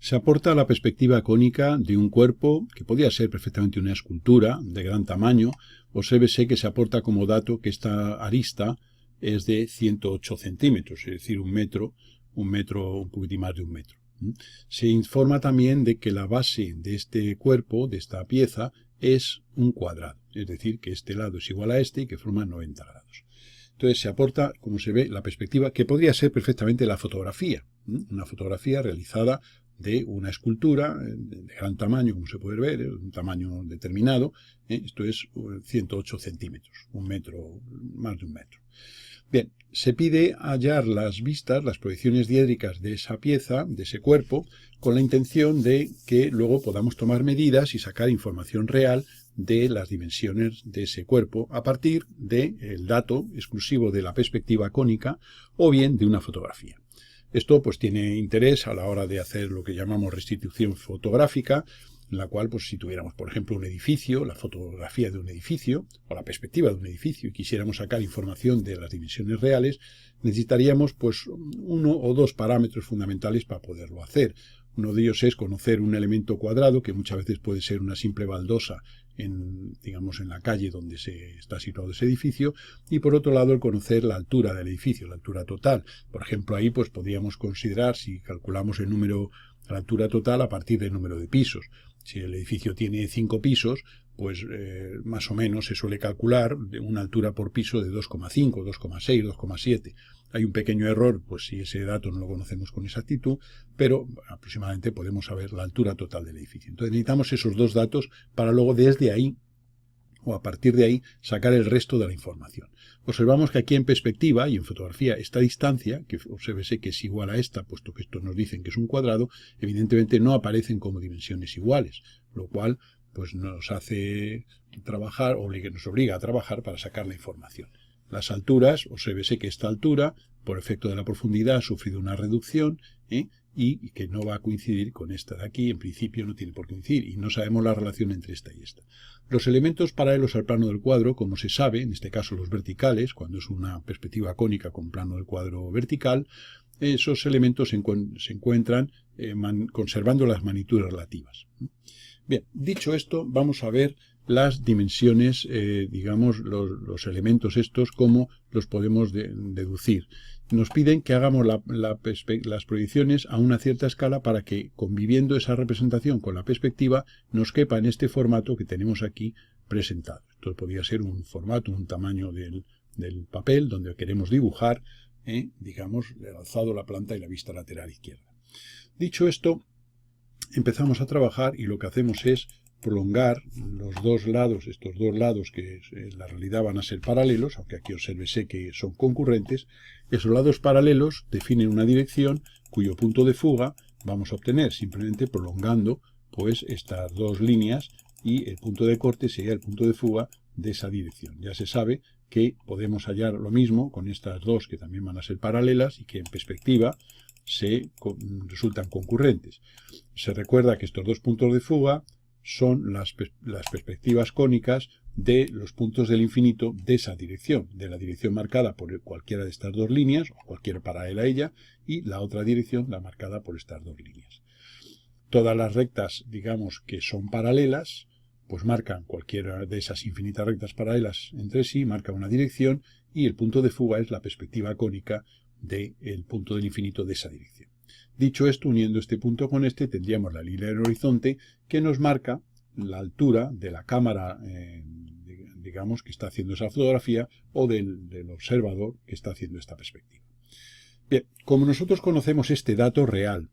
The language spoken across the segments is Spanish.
Se aporta la perspectiva cónica de un cuerpo que podría ser perfectamente una escultura de gran tamaño, obsérvese que se aporta como dato que esta arista es de 108 centímetros, es decir, un metro, un poquitín más de un metro. Se informa también de que la base de este cuerpo, de esta pieza, es un cuadrado, es decir, que este lado es igual a este y que forma 90 grados. Entonces se aporta, como se ve, la perspectiva que podría ser perfectamente la fotografía, una fotografía realizada de una escultura de gran tamaño, como se puede ver, un tamaño determinado. Esto es 108 centímetros, un metro, más de un metro. Bien, se pide hallar las vistas, las proyecciones diédricas de esa pieza, de ese cuerpo, con la intención de que luego podamos tomar medidas y sacar información real de las dimensiones de ese cuerpo a partir del dato exclusivo de la perspectiva cónica o bien de una fotografía. Esto pues tiene interés a la hora de hacer lo que llamamos restitución fotográfica, en la cual, pues si tuviéramos, por ejemplo, un edificio, la fotografía de un edificio, o la perspectiva de un edificio, y quisiéramos sacar información de las dimensiones reales, necesitaríamos, pues, uno o dos parámetros fundamentales para poderlo hacer. Uno de ellos es conocer un elemento cuadrado, que muchas veces puede ser una simple baldosa digamos, en la calle donde se está situado ese edificio, y por otro lado el conocer la altura del edificio, la altura total. Por ejemplo, ahí pues podríamos considerar, si calculamos el número, la altura total a partir del número de pisos. Si el edificio tiene 5 pisos, pues más o menos se suele calcular de una altura por piso de 2,5, 2,6, 2,7. Hay un pequeño error, pues si ese dato no lo conocemos con exactitud, pero aproximadamente podemos saber la altura total del edificio. Entonces necesitamos esos dos datos para luego desde ahí o a partir de ahí sacar el resto de la información. Observamos que aquí en perspectiva y en fotografía esta distancia, que obsérvese que es igual a esta, puesto que estos nos dicen que es un cuadrado, evidentemente no aparecen como dimensiones iguales, lo cual pues nos hace trabajar, nos obliga a trabajar para sacar la información. Las alturas, obsérvese que esta altura, por efecto de la profundidad, ha sufrido una reducción, y que no va a coincidir con esta de aquí, en principio no tiene por qué coincidir, y no sabemos la relación entre esta y esta. Los elementos paralelos al plano del cuadro, como se sabe, en este caso los verticales, cuando es una perspectiva cónica con plano del cuadro vertical, esos elementos se encuentran conservando las magnitudes relativas. Bien, dicho esto, vamos a ver las dimensiones, digamos, los elementos estos, cómo los podemos deducir. Nos piden que hagamos las proyecciones a una cierta escala para que, conviviendo esa representación con la perspectiva, nos quepa en este formato que tenemos aquí presentado. Esto podría ser un formato, un tamaño del papel donde queremos dibujar, digamos, el alzado, la planta y la vista lateral izquierda. Dicho esto, empezamos a trabajar y lo que hacemos es prolongar los dos lados, estos dos lados que en la realidad van a ser paralelos, aunque aquí obsérvese que son concurrentes. Esos lados paralelos definen una dirección cuyo punto de fuga vamos a obtener simplemente prolongando pues estas dos líneas, y el punto de corte sería el punto de fuga de esa dirección. Ya se sabe que podemos hallar lo mismo con estas dos que también van a ser paralelas y que en perspectiva resultan concurrentes. Se recuerda que estos dos puntos de fuga son las perspectivas cónicas de los puntos del infinito de esa dirección, de la dirección marcada por cualquiera de estas dos líneas, o cualquier paralela a ella, y la otra dirección, la marcada por estas dos líneas. Todas las rectas, digamos, que son paralelas, pues marcan cualquiera de esas infinitas rectas paralelas entre sí, marca una dirección, y el punto de fuga es la perspectiva cónica del punto del infinito de esa dirección. Dicho esto, uniendo este punto con este, tendríamos la línea del horizonte que nos marca la altura de la cámara, digamos, que está haciendo esa fotografía, o del observador que está haciendo esta perspectiva. Bien, como nosotros conocemos este dato real,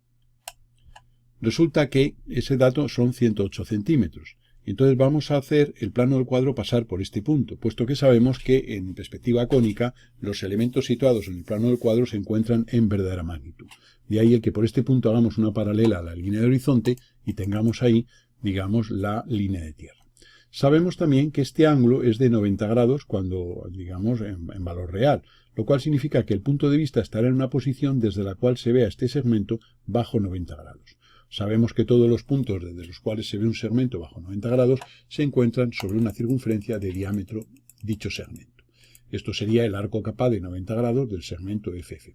resulta que ese dato son 108 centímetros. Entonces vamos a hacer el plano del cuadro pasar por este punto, puesto que sabemos que en perspectiva cónica los elementos situados en el plano del cuadro se encuentran en verdadera magnitud. De ahí el que por este punto hagamos una paralela a la línea de horizonte y tengamos ahí, digamos, la línea de tierra. Sabemos también que este ángulo es de 90 grados cuando, digamos, en valor real, lo cual significa que el punto de vista estará en una posición desde la cual se vea este segmento bajo 90 grados. Sabemos que todos los puntos desde los cuales se ve un segmento bajo 90 grados se encuentran sobre una circunferencia de diámetro dicho segmento. Esto sería el arco kappa de 90 grados del segmento FF'.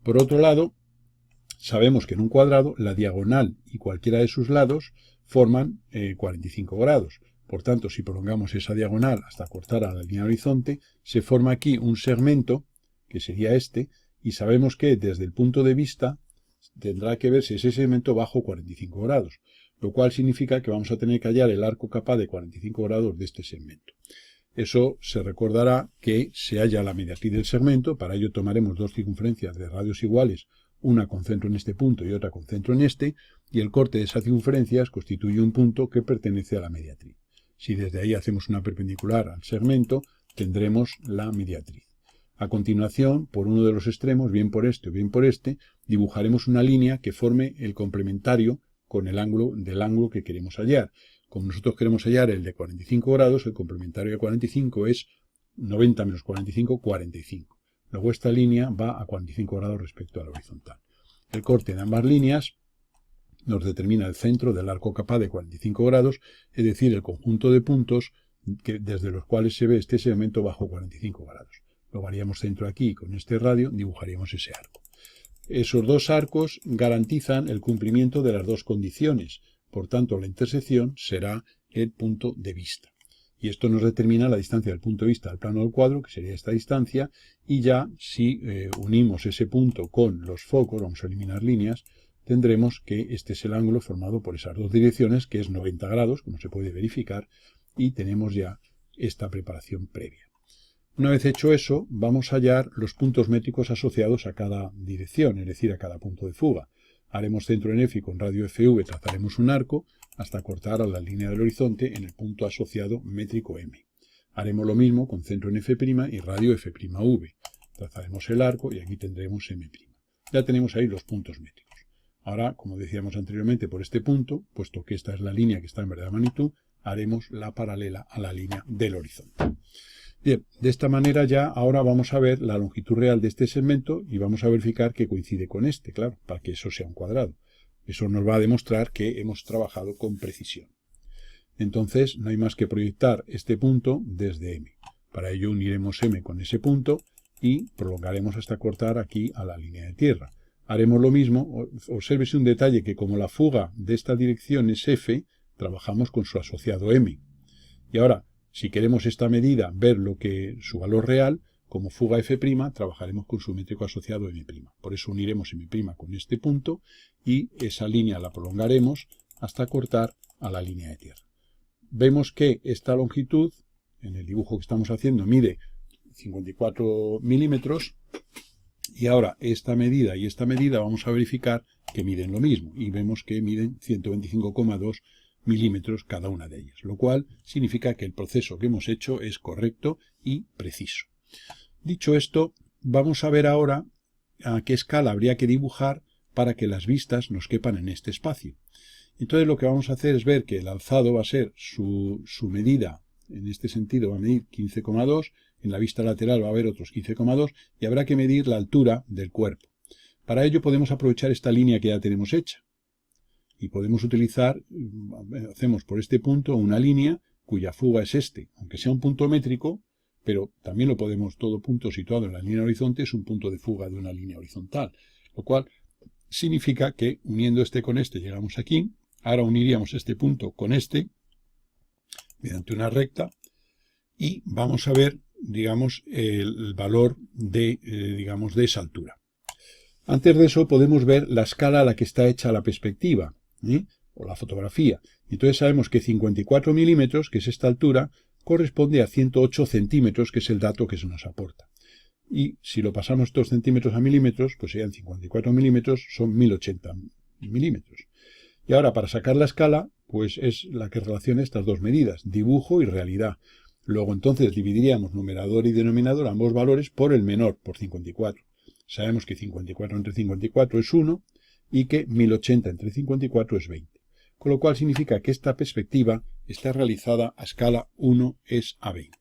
Por otro lado, sabemos que en un cuadrado la diagonal y cualquiera de sus lados forman 45 grados. Por tanto, si prolongamos esa diagonal hasta cortar a la línea de horizonte, se forma aquí un segmento, que sería este, y sabemos que desde el punto de vista tendrá que verse ese segmento bajo 45 grados, lo cual significa que vamos a tener que hallar el arco kappa de 45 grados de este segmento. Eso se recordará que se halla la mediatriz del segmento, para ello tomaremos dos circunferencias de radios iguales, una con centro en este punto y otra con centro en este, y el corte de esas circunferencias constituye un punto que pertenece a la mediatriz. Si desde ahí hacemos una perpendicular al segmento, tendremos la mediatriz. A continuación, por uno de los extremos, bien por este o bien por este, dibujaremos una línea que forme el complementario con el ángulo del ángulo que queremos hallar. Como nosotros queremos hallar el de 45 grados, el complementario de 45 es 90 menos 45, 45. Luego esta línea va a 45 grados respecto a la horizontal. El corte de ambas líneas nos determina el centro del arco kappa de 45 grados, es decir, el conjunto de puntos desde los cuales se ve este segmento bajo 45 grados. Luego haríamos centro aquí y con este radio dibujaríamos ese arco. Esos dos arcos garantizan el cumplimiento de las dos condiciones. Por tanto, la intersección será el punto de vista. Y esto nos determina la distancia del punto de vista al plano del cuadro, que sería esta distancia, y ya si unimos ese punto con los focos, vamos a eliminar líneas, tendremos que este es el ángulo formado por esas dos direcciones, que es 90 grados, como se puede verificar, y tenemos ya esta preparación previa. Una vez hecho eso, vamos a hallar los puntos métricos asociados a cada dirección, es decir, a cada punto de fuga. Haremos centro en F y con radio FV trazaremos un arco hasta cortar a la línea del horizonte en el punto asociado métrico M. Haremos lo mismo con centro en F' y radio F'V. Trazaremos el arco y aquí tendremos M'. Ya tenemos ahí los puntos métricos. Ahora, como decíamos anteriormente, por este punto, puesto que esta es la línea que está en verdadera magnitud, haremos la paralela a la línea del horizonte. Bien, de esta manera ya ahora vamos a ver la longitud real de este segmento y vamos a verificar que coincide con este, claro, para que eso sea un cuadrado. Eso nos va a demostrar que hemos trabajado con precisión. Entonces, no hay más que proyectar este punto desde M. Para ello uniremos M con ese punto y prolongaremos hasta cortar aquí a la línea de tierra. Haremos lo mismo, obsérvese un detalle que como la fuga de esta dirección es F, trabajamos con su asociado M. Y ahora, si queremos esta medida ver su valor real, como fuga F', trabajaremos con su métrico asociado M'. Por eso uniremos M' con este punto y esa línea la prolongaremos hasta cortar a la línea de tierra. Vemos que esta longitud, en el dibujo que estamos haciendo, mide 54 milímetros y ahora esta medida y esta medida vamos a verificar que miden lo mismo y vemos que miden 125,2 milímetros cada una de ellas, lo cual significa que el proceso que hemos hecho es correcto y preciso. Dicho esto, vamos a ver ahora a qué escala habría que dibujar para que las vistas nos quepan en este espacio. Entonces lo que vamos a hacer es ver que el alzado va a ser su medida, en este sentido va a medir 15,2, en la vista lateral va a haber otros 15,2 y habrá que medir la altura del cuerpo. Para ello podemos aprovechar esta línea que ya tenemos hecha. Y podemos utilizar, hacemos por este punto una línea cuya fuga es este, aunque sea un punto métrico, pero también lo podemos, todo punto situado en la línea horizonte es un punto de fuga de una línea horizontal, lo cual significa que uniendo este con este llegamos aquí, ahora uniríamos este punto con este, mediante una recta, y vamos a ver, digamos, el valor de esa altura. Antes de eso podemos ver la escala a la que está hecha la perspectiva, o la fotografía. Entonces sabemos que 54 milímetros, que es esta altura, corresponde a 108 centímetros, que es el dato que se nos aporta. Y si lo pasamos estos centímetros a milímetros, pues serían 54 milímetros, son 1080 milímetros. Y ahora para sacar la escala, pues es la que relaciona estas dos medidas, dibujo y realidad. Luego entonces dividiríamos numerador y denominador, ambos valores, por el menor, por 54. Sabemos que 54 entre 54 es 1 y que 1080 entre 54 es 20. Con lo cual significa que esta perspectiva está realizada a escala 1 es a 20.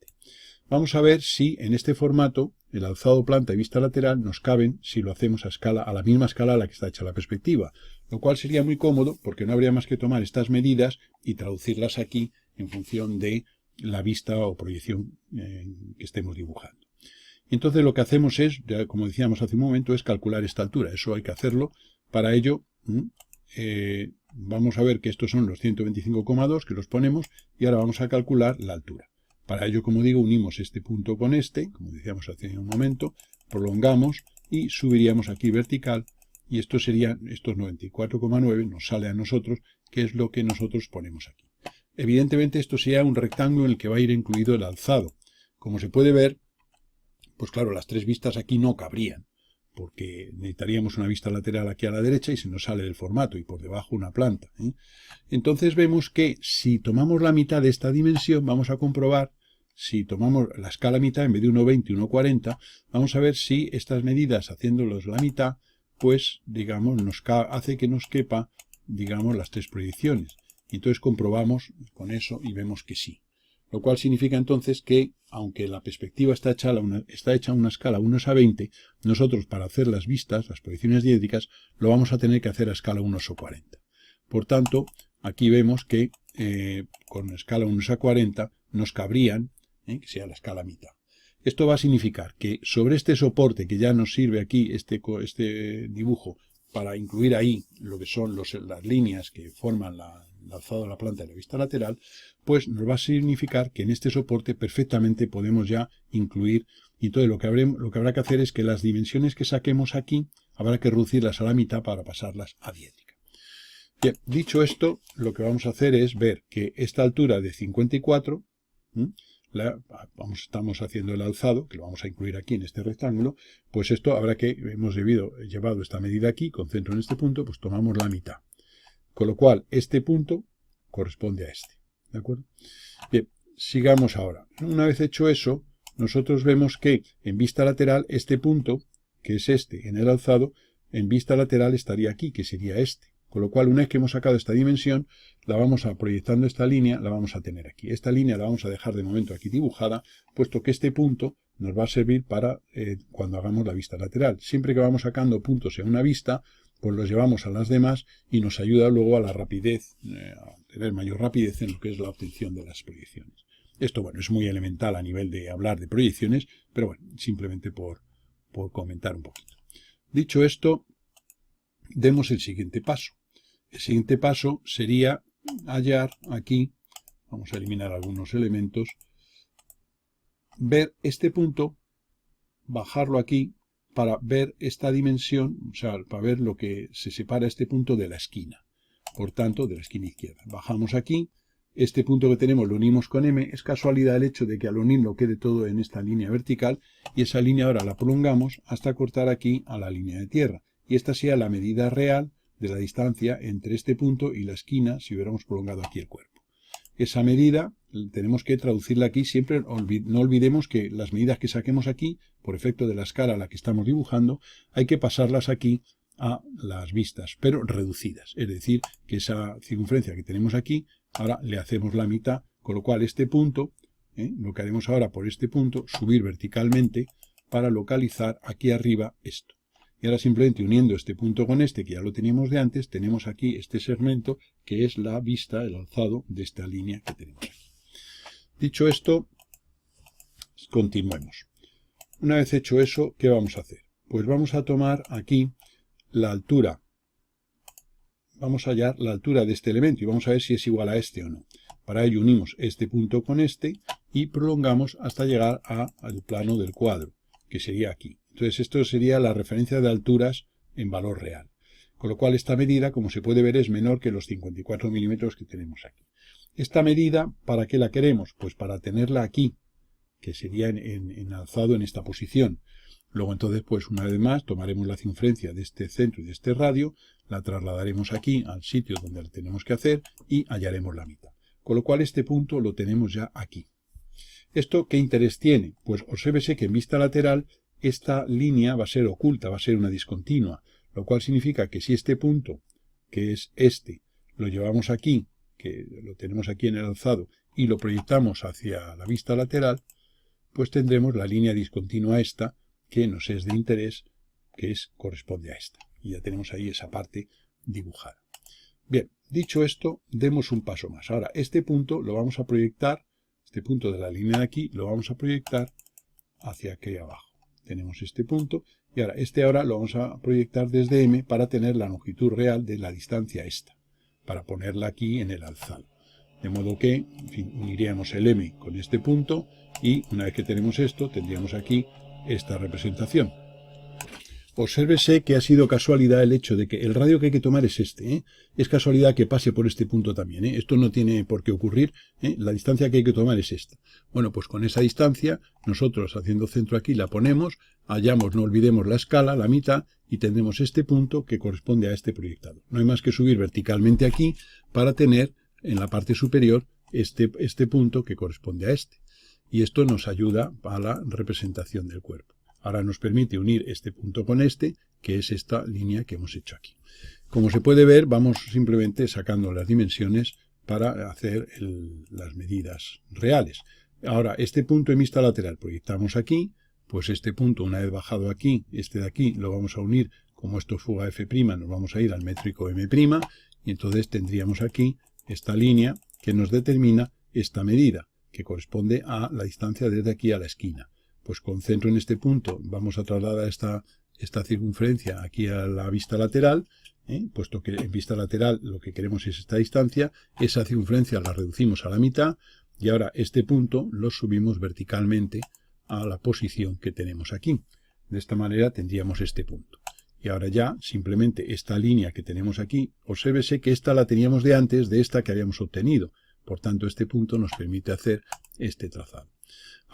Vamos a ver si en este formato el alzado planta y vista lateral nos caben si lo hacemos a la misma escala a la que está hecha la perspectiva, lo cual sería muy cómodo porque no habría más que tomar estas medidas y traducirlas aquí en función de la vista o proyección que estemos dibujando. Entonces lo que hacemos es, como decíamos hace un momento, es calcular esta altura. Eso hay que hacerlo Para ello, vamos a ver que estos son los 125,2 que los ponemos y ahora vamos a calcular la altura. Para ello, como digo, unimos este punto con este, como decíamos hace un momento, prolongamos y subiríamos aquí vertical y esto sería, estos 94,9 nos sale a nosotros, que es lo que nosotros ponemos aquí. Evidentemente esto sería un rectángulo en el que va a ir incluido el alzado. Como se puede ver, pues claro, las tres vistas aquí no cabrían, porque necesitaríamos una vista lateral aquí a la derecha y se nos sale del formato, y por debajo una planta, ¿eh? Entonces vemos que si tomamos la mitad de esta dimensión, vamos a comprobar, si tomamos la escala mitad en vez de 1,20 y 1,40, vamos a ver si estas medidas, haciéndolos la mitad, pues, digamos, hace que nos quepa, digamos, las tres proyecciones. Y entonces comprobamos con eso y vemos que sí. Lo cual significa entonces que, aunque la perspectiva está hecha a una escala 1:20, nosotros para hacer las vistas, las proyecciones diédricas, lo vamos a tener que hacer a escala 1:40. Por tanto, aquí vemos que con escala 1:40 nos cabrían, que sea la escala mitad. Esto va a significar que sobre este soporte que ya nos sirve aquí, este dibujo, para incluir ahí lo que son las líneas que forman el alzado de la planta de la vista lateral, pues nos va a significar que en este soporte perfectamente podemos ya incluir, y entonces lo que habrá que hacer es que las dimensiones que saquemos aquí, habrá que reducirlas a la mitad para pasarlas a diédrica. Bien, dicho esto, lo que vamos a hacer es ver que esta altura de 54, estamos haciendo el alzado, que lo vamos a incluir aquí en este rectángulo, pues esto habrá que, hemos llevado esta medida aquí, con centro en este punto, pues tomamos la mitad. Con lo cual, este punto corresponde a este. ¿De acuerdo? Bien, sigamos ahora. Una vez hecho eso, nosotros vemos que en vista lateral, este punto, que es este en el alzado, en vista lateral estaría aquí, que sería este. Con lo cual, una vez que hemos sacado esta dimensión, la vamos a proyectando esta línea, la vamos a tener aquí. Esta línea la vamos a dejar de momento aquí dibujada, puesto que este punto nos va a servir para cuando hagamos la vista lateral. Siempre que vamos sacando puntos en una vista, pues los llevamos a las demás y nos ayuda luego a la rapidez, a tener mayor rapidez en lo que es la obtención de las proyecciones. Esto, bueno, es muy elemental a nivel de hablar de proyecciones, pero bueno, simplemente por comentar un poquito. Dicho esto, demos el siguiente paso. El siguiente paso sería hallar aquí, vamos a eliminar algunos elementos, ver este punto, bajarlo aquí, para ver esta dimensión, o sea, para ver lo que se separa este punto de la esquina, por tanto, de la esquina izquierda. Bajamos aquí, este punto que tenemos lo unimos con M, es casualidad el hecho de que al unirlo quede todo en esta línea vertical, y esa línea ahora la prolongamos hasta cortar aquí a la línea de tierra, y esta sea la medida real de la distancia entre este punto y la esquina si hubiéramos prolongado aquí el cuerpo. Esa medida tenemos que traducirla aquí, siempre no olvidemos que las medidas que saquemos aquí, por efecto de la escala a la que estamos dibujando, hay que pasarlas aquí a las vistas, pero reducidas. Es decir, que esa circunferencia que tenemos aquí, ahora le hacemos la mitad, con lo cual este punto, lo que haremos ahora por este punto, subir verticalmente para localizar aquí arriba esto. Y ahora simplemente uniendo este punto con este, que ya lo teníamos de antes, tenemos aquí este segmento que es la vista, el alzado de esta línea que tenemos aquí. Dicho esto, continuemos. Una vez hecho eso, ¿qué vamos a hacer? Pues vamos a tomar aquí la altura. Vamos a hallar la altura de este elemento y vamos a ver si es igual a este o no. Para ello unimos este punto con este y prolongamos hasta llegar al plano del cuadro, que sería aquí. Entonces esto sería la referencia de alturas en valor real. Con lo cual esta medida, como se puede ver, es menor que los 54 milímetros que tenemos aquí. Esta medida, ¿para qué la queremos? Pues para tenerla aquí, que sería en alzado en esta posición. Luego entonces, pues una vez más, tomaremos la circunferencia de este centro y de este radio, la trasladaremos aquí al sitio donde la tenemos que hacer y hallaremos la mitad. Con lo cual este punto lo tenemos ya aquí. ¿Esto qué interés tiene? Pues obsérvese que en vista lateral esta línea va a ser oculta, va a ser una discontinua, lo cual significa que si este punto, que es este, lo llevamos aquí, que lo tenemos aquí en el alzado, y lo proyectamos hacia la vista lateral, pues tendremos la línea discontinua esta, que nos es de interés, que corresponde a esta. Y ya tenemos ahí esa parte dibujada. Bien, dicho esto, demos un paso más. Ahora, este punto lo vamos a proyectar, este punto de la línea de aquí, lo vamos a proyectar hacia aquí abajo. Tenemos este punto Y ahora, ahora lo vamos a proyectar desde M para tener la longitud real de la distancia esta, para ponerla aquí en el alzado. De modo que, en fin, uniríamos el M con este punto y una vez que tenemos esto, tendríamos aquí esta representación. Obsérvese que ha sido casualidad el hecho de que el radio que hay que tomar es este, ¿eh? Es casualidad que pase por este punto también, ¿eh? Esto no tiene por qué ocurrir, ¿eh? La distancia que hay que tomar es esta. Bueno, pues con esa distancia, nosotros haciendo centro aquí la ponemos, hallamos, no olvidemos la escala, la mitad, y tendremos este punto que corresponde a este proyectado. No hay más que subir verticalmente aquí para tener en la parte superior este punto que corresponde a este. Y esto nos ayuda a la representación del cuerpo. Ahora nos permite unir este punto con este, que es esta línea que hemos hecho aquí. Como se puede ver, vamos simplemente sacando las dimensiones para hacer las medidas reales. Ahora, este punto en vista lateral proyectamos aquí, pues este punto, una vez bajado aquí, este de aquí, lo vamos a unir, como esto es fuga F', nos vamos a ir al métrico M', y entonces tendríamos aquí esta línea que nos determina esta medida, que corresponde a la distancia desde aquí a la esquina. Pues con centro en este punto vamos a trasladar esta circunferencia aquí a la vista lateral, puesto que en vista lateral lo que queremos es esta distancia, esa circunferencia la reducimos a la mitad y ahora este punto lo subimos verticalmente a la posición que tenemos aquí. De esta manera tendríamos este punto. Y ahora ya simplemente esta línea que tenemos aquí, obsérvese que esta la teníamos de antes de esta que habíamos obtenido. Por tanto, este punto nos permite hacer este trazado.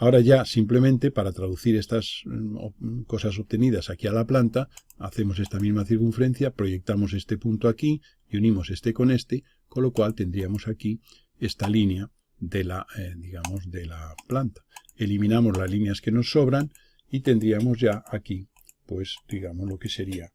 Ahora ya simplemente para traducir estas cosas obtenidas aquí a la planta, hacemos esta misma circunferencia, proyectamos este punto aquí y unimos este con este, con lo cual tendríamos aquí esta línea de la, digamos, de la planta. Eliminamos las líneas que nos sobran y tendríamos ya aquí, pues digamos lo que sería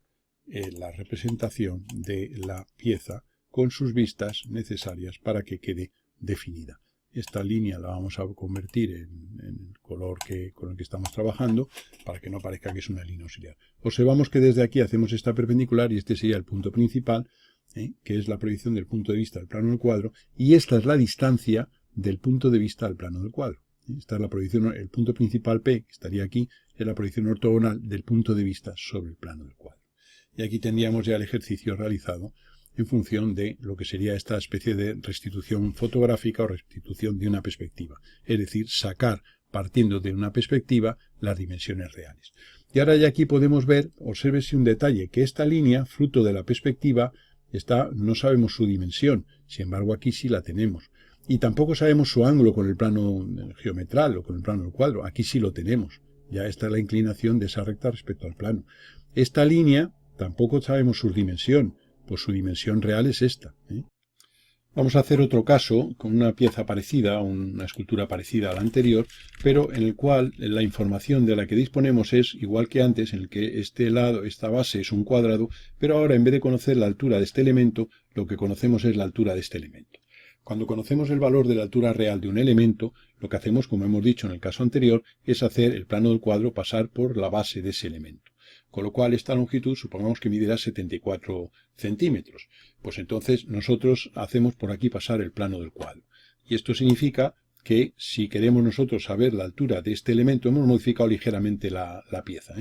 la representación de la pieza con sus vistas necesarias para que quede definida. Esta línea la vamos a convertir en el color con el que estamos trabajando para que no parezca que es una línea auxiliar. Observamos que desde aquí hacemos esta perpendicular y este sería el punto principal, que es la proyección del punto de vista del plano del cuadro, y esta es la distancia del punto de vista al plano del cuadro. Esta es la proyección, el punto principal P, que estaría aquí, es la proyección ortogonal del punto de vista sobre el plano del cuadro. Y aquí tendríamos ya el ejercicio realizado en función de lo que sería esta especie de restitución fotográfica o restitución de una perspectiva. Es decir, sacar, partiendo de una perspectiva, las dimensiones reales. Y ahora ya aquí podemos ver, obsérvese un detalle, que esta línea, fruto de la perspectiva, no sabemos su dimensión, sin embargo aquí sí la tenemos. Y tampoco sabemos su ángulo con el plano geometral o con el plano del cuadro, aquí sí lo tenemos. Ya esta es la inclinación de esa recta respecto al plano. Esta línea, tampoco sabemos su dimensión, pues su dimensión real es esta. Vamos a hacer otro caso con una pieza parecida, una escultura parecida a la anterior, pero en el cual la información de la que disponemos es igual que antes, en el que este lado, esta base es un cuadrado, pero ahora en vez de conocer la altura de este elemento, lo que conocemos es la altura de este elemento. Cuando conocemos el valor de la altura real de un elemento, lo que hacemos, como hemos dicho en el caso anterior, es hacer el plano del cuadro pasar por la base de ese elemento. Con lo cual esta longitud supongamos que medirá 74 centímetros. Pues entonces nosotros hacemos por aquí pasar el plano del cuadro. Y esto significa que si queremos nosotros saber la altura de este elemento, hemos modificado ligeramente la pieza.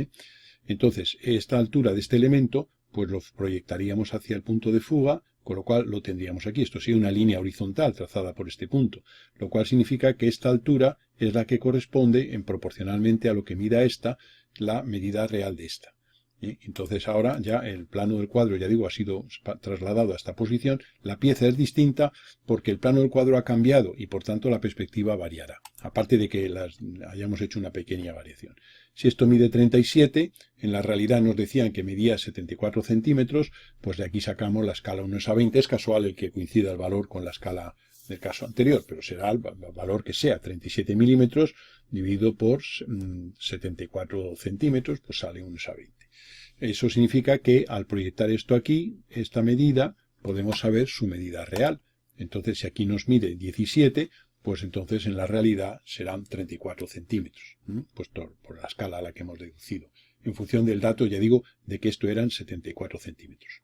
Entonces esta altura de este elemento pues lo proyectaríamos hacia el punto de fuga, con lo cual lo tendríamos aquí. Esto sería una línea horizontal trazada por este punto, lo cual significa que esta altura es la que corresponde proporcionalmente a lo que mida esta, la medida real de esta. Entonces ahora ya el plano del cuadro, ya digo, ha sido trasladado a esta posición. La pieza es distinta porque el plano del cuadro ha cambiado y por tanto la perspectiva variará, aparte de que hayamos hecho una pequeña variación. Si esto mide 37, en la realidad nos decían que medía 74 centímetros, pues de aquí sacamos la escala 1:20. Es casual el que coincida el valor con la escala del caso anterior, pero será el valor que sea, 37 milímetros dividido por 74 centímetros, pues sale 1:20. Eso significa que al proyectar esto aquí, esta medida, podemos saber su medida real. Entonces, si aquí nos mide 17, pues entonces en la realidad serán 34 centímetros, pues por la escala a la que hemos deducido, en función del dato, ya digo, de que esto eran 74 centímetros.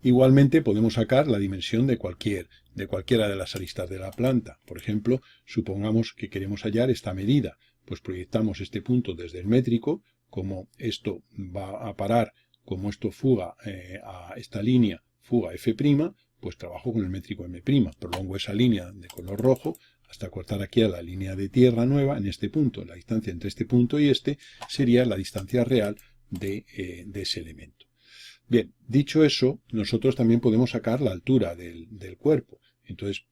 Igualmente podemos sacar la dimensión de cualquiera de las aristas de la planta. Por ejemplo, supongamos que queremos hallar esta medida, pues proyectamos este punto desde el métrico, como esto va a parar, como esto fuga a esta línea, fuga F', pues trabajo con el métrico M', prolongo esa línea de color rojo hasta cortar aquí a la línea de tierra nueva en este punto. La distancia entre este punto y este sería la distancia real de ese elemento. Bien, dicho eso, nosotros también podemos sacar la altura del cuerpo. Entonces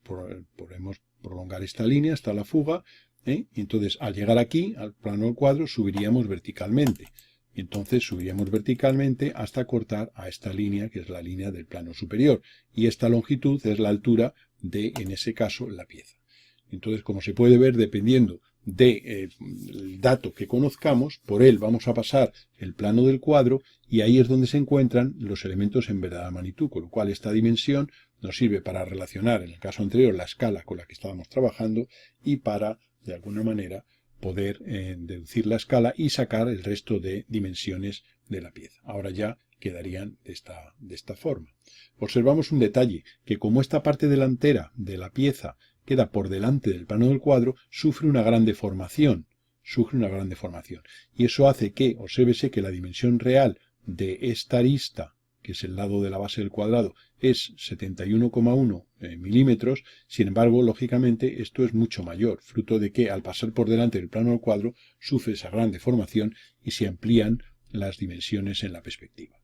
podemos prolongar esta línea hasta la fuga, y entonces al llegar aquí, al plano del cuadro, subiríamos verticalmente. Y entonces subiríamos verticalmente hasta cortar a esta línea, que es la línea del plano superior. Y esta longitud es la altura de, en ese caso, la pieza. Entonces, como se puede ver, dependiendo del dato que conozcamos, por él vamos a pasar el plano del cuadro y ahí es donde se encuentran los elementos en verdadera magnitud, con lo cual esta dimensión nos sirve para relacionar, en el caso anterior, la escala con la que estábamos trabajando y para, de alguna manera, poder deducir la escala y sacar el resto de dimensiones de la pieza. Ahora ya quedarían de esta forma. Observamos un detalle, que como esta parte delantera de la pieza queda por delante del plano del cuadro, sufre una gran deformación. Y eso hace que, obsérvese que la dimensión real de esta arista, que es el lado de la base del cuadrado, es 71,1 milímetros. Sin embargo, lógicamente, esto es mucho mayor, fruto de que al pasar por delante del plano del cuadro, sufre esa gran deformación y se amplían las dimensiones en la perspectiva.